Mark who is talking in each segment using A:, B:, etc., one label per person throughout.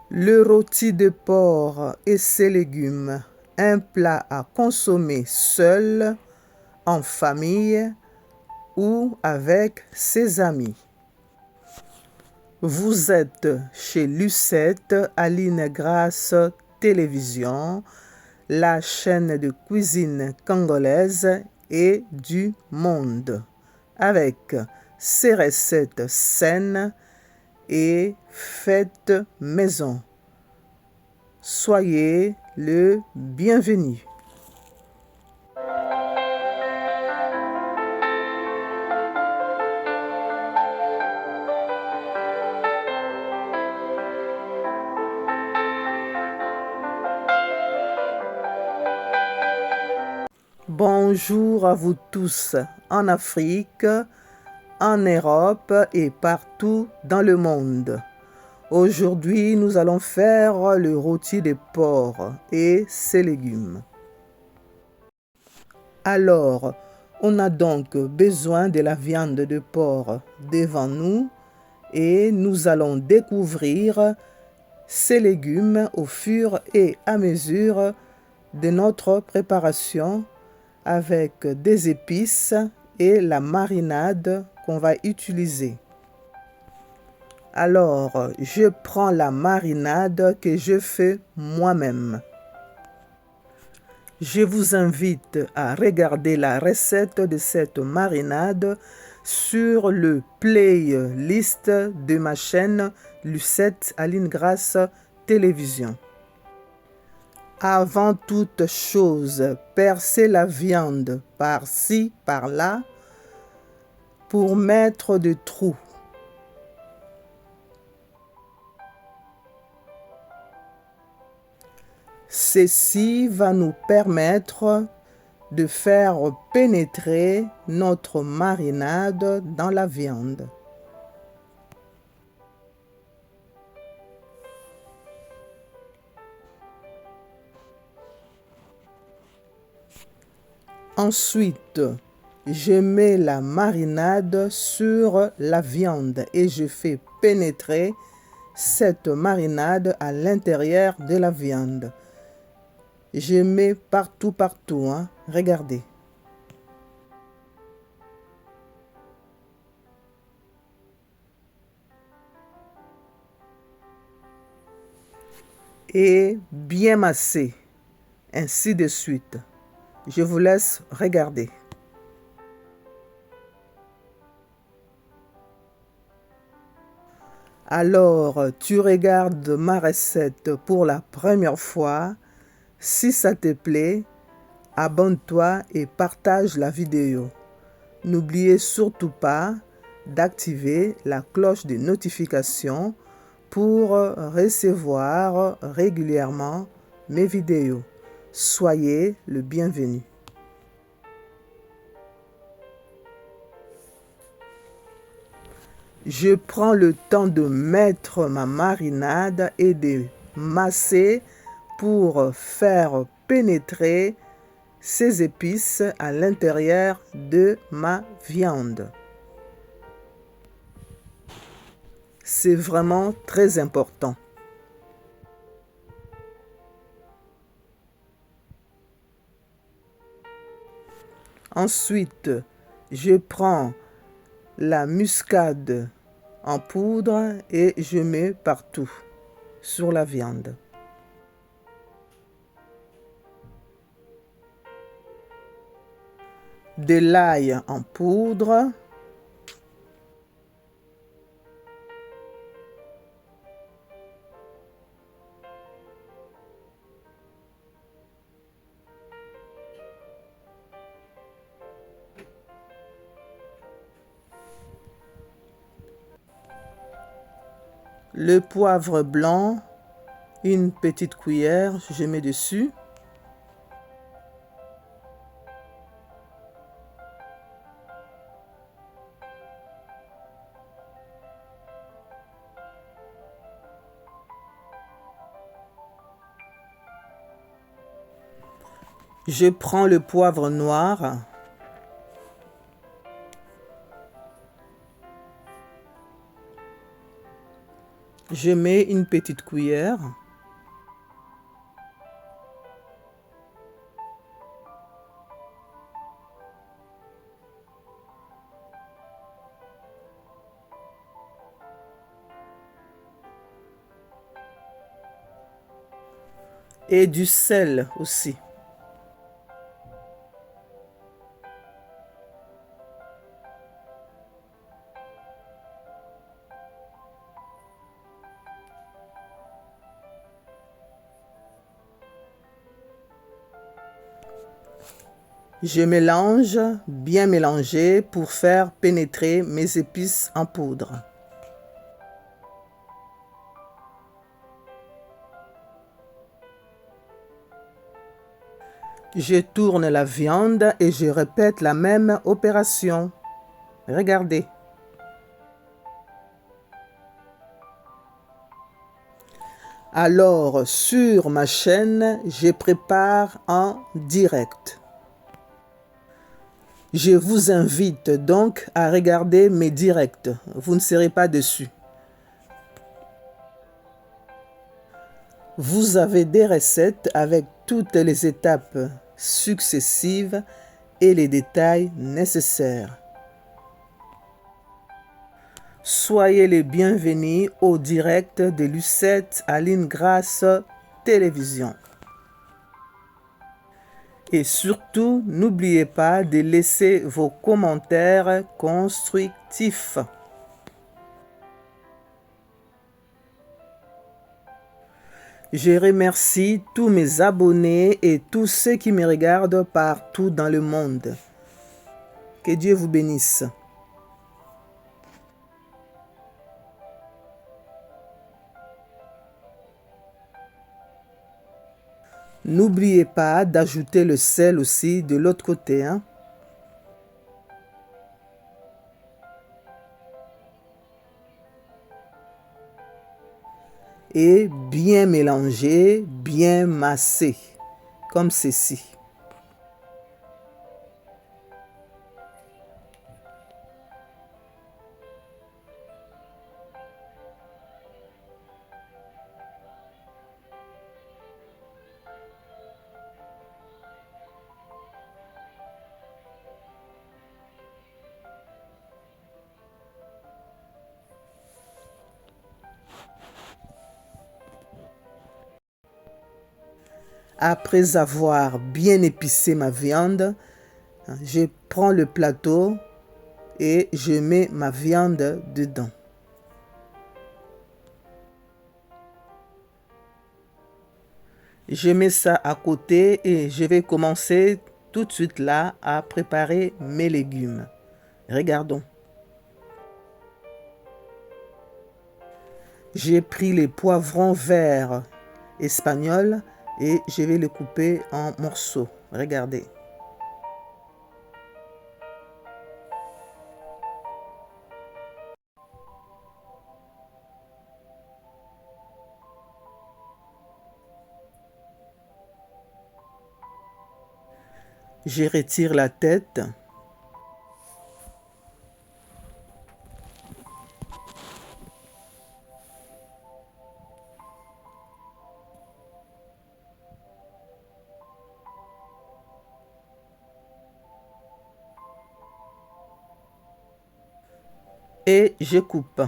A: Le rôti de porc et ses légumes, un plat à consommer seul, en famille ou avec ses amis. Vous êtes chez Lucette Aline Grâce Télévision, la chaîne de cuisine congolaise et du monde, avec ses recettes saines et faites maison. Soyez le bienvenu. Bonjour à vous tous en Afrique, en Europe et partout dans le monde. Aujourd'hui, nous allons faire le rôti de porc et ses légumes. Alors, on a donc besoin de la viande de porc devant nous et nous allons découvrir ces légumes au fur et à mesure de notre préparation avec des épices et la marinade qu'on va utiliser. Alors, je prends la marinade que je fais moi-même. Je vous invite à regarder la recette de cette marinade sur le playlist de ma chaîne Lucette Aline Grâce Télévision. Avant toute chose, percez la viande par-ci, par-là pour mettre des trous. Ceci va nous permettre de faire pénétrer notre marinade dans la viande. Ensuite, je mets la marinade sur la viande et je fais pénétrer cette marinade à l'intérieur de la viande. Je mets partout, hein. Regardez. Et bien masser, ainsi de suite. Je vous laisse regarder. Alors, tu regardes ma recette pour la première fois. Si ça te plaît, abonne-toi et partage la vidéo. N'oubliez surtout pas d'activer la cloche de notification pour recevoir régulièrement mes vidéos. Soyez le bienvenu. Je prends le temps de mettre ma marinade et de masser pour faire pénétrer ces épices à l'intérieur de ma viande. C'est vraiment très important. Ensuite, je prends la muscade en poudre et je mets partout sur la viande. De l'ail en poudre. Le poivre blanc, une petite cuillère, je mets dessus. Je prends le poivre noir. Je mets une petite cuillère. Et du sel aussi. Je mélange, bien mélanger pour faire pénétrer mes épices en poudre. Je tourne la viande et je répète la même opération. Regardez. Alors, sur ma chaîne, je prépare en direct. Je vous invite donc à regarder mes directs. Vous ne serez pas déçus. Vous avez des recettes avec toutes les étapes successives et les détails nécessaires. Soyez les bienvenus au direct de Lucette Aline Grasse Télévision. Et surtout, n'oubliez pas de laisser vos commentaires constructifs. Je remercie tous mes abonnés et tous ceux qui me regardent partout dans le monde. Que Dieu vous bénisse. N'oubliez pas d'ajouter le sel aussi de l'autre côté. Et bien mélanger, bien masser, comme ceci. Après avoir bien épicé ma viande, je prends le plateau et je mets ma viande dedans. Je mets ça à côté et je vais commencer tout de suite là à préparer mes légumes. Regardons. J'ai pris les poivrons verts espagnols et je vais les couper en morceaux. Regardez. Je retire la tête. Et je coupe.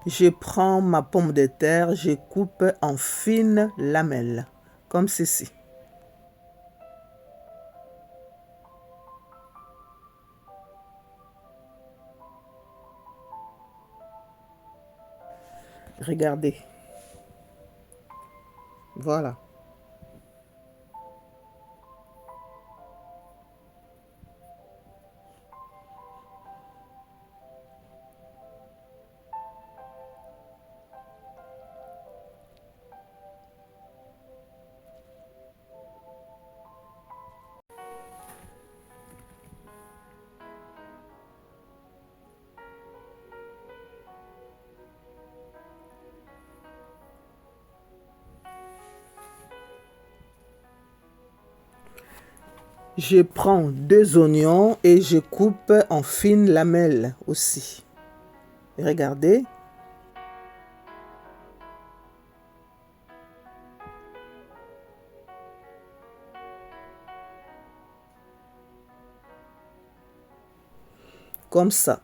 A: Je prends ma pomme de terre, je coupe en fines lamelles, comme ceci. Regardez. Voilà. Je prends 2 oignons et je coupe en fines lamelles aussi. Regardez. Comme ça.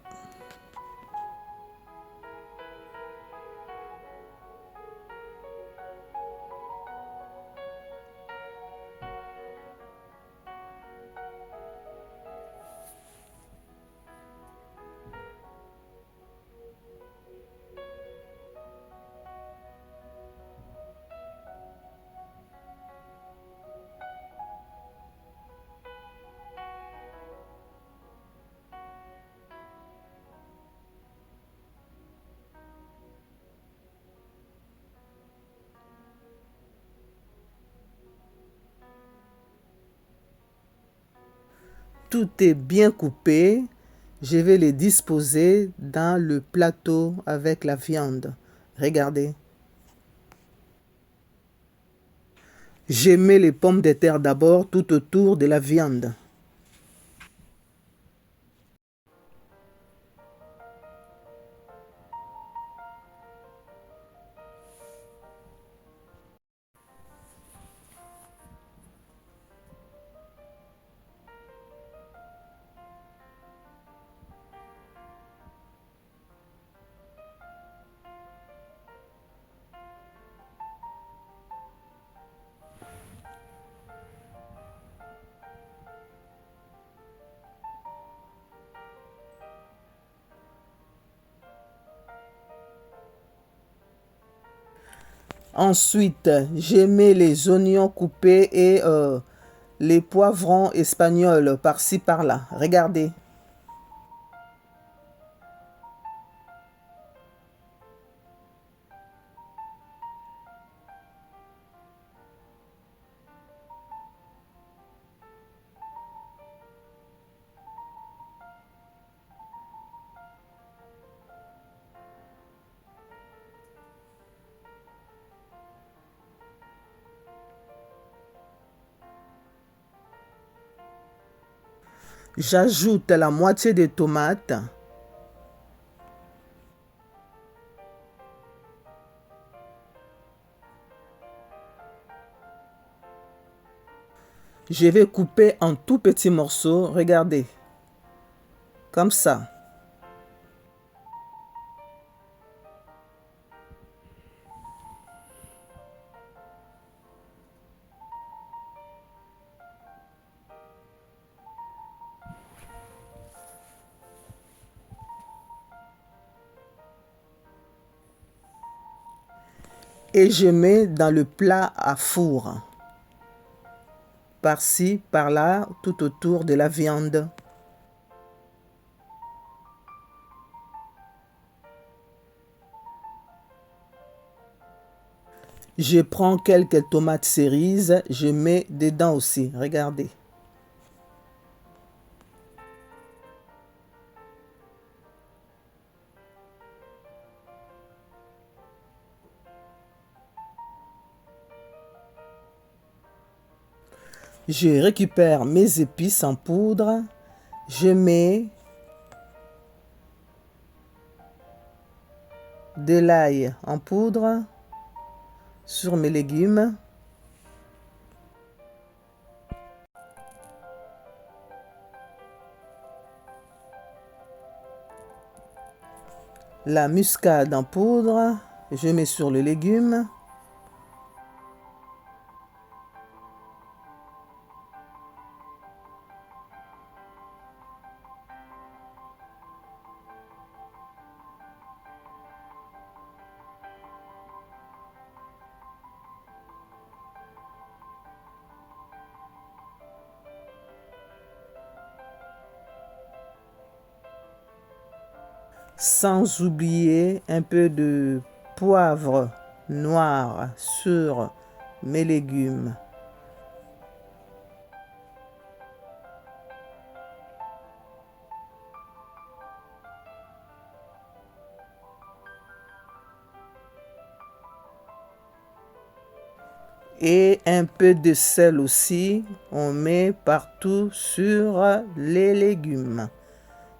A: Tout est bien coupé. Je vais les disposer dans le plateau avec la viande. Regardez. Je mets les pommes de terre d'abord tout autour de la viande. Ensuite, je mets les oignons coupés et les poivrons espagnols par-ci par-là. Regardez. J'ajoute la moitié des tomates. Je vais couper en tout petits morceaux. Regardez. Comme ça. Et je mets dans le plat à four. Par-ci, par-là, tout autour de la viande. Je prends quelques tomates cerises, je mets dedans aussi. Regardez. Je récupère mes épices en poudre. Je mets de l'ail en poudre sur mes légumes. La muscade en poudre, je mets sur le légume. Sans oublier un peu de poivre noir sur mes légumes. Et un peu de sel aussi, on met partout sur les légumes.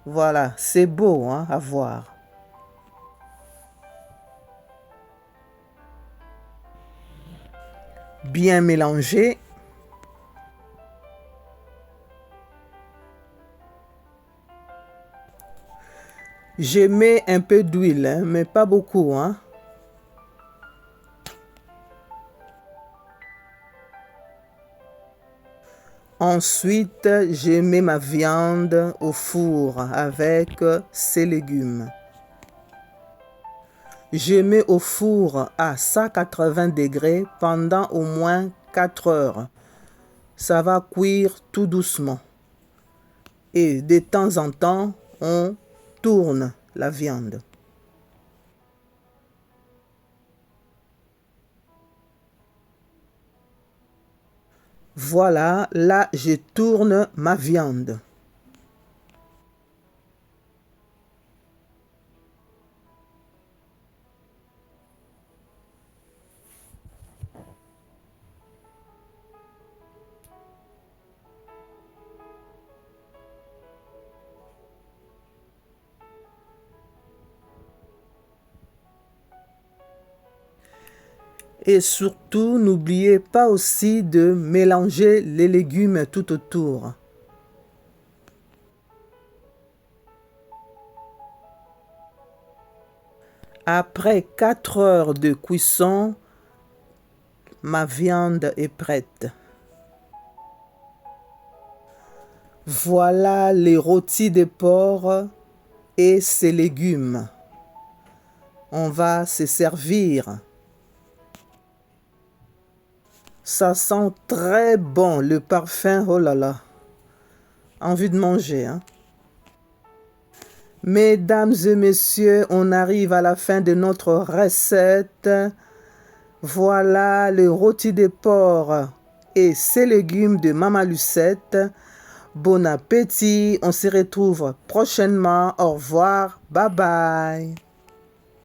A: Voilà, c'est beau hein, à voir. Bien mélanger. Je mets un peu d'huile, hein, mais pas beaucoup. Hein. Ensuite, je mets ma viande au four avec ses légumes. Je mets au four à 180 degrés pendant au moins 4 heures. Ça va cuire tout doucement. Et de temps en temps, on tourne la viande. Voilà, là, je tourne ma viande. Et surtout, n'oubliez pas aussi de mélanger les légumes tout autour. Après 4 heures de cuisson, ma viande est prête. Voilà les rôtis de porc et ses légumes. On va se servir. Ça sent très bon, le parfum, oh là là. Envie de manger, hein. Mesdames et messieurs, on arrive à la fin de notre recette. Voilà le rôti de porc et ses légumes de Maman Lucette. Bon appétit, on se retrouve prochainement. Au revoir, bye bye.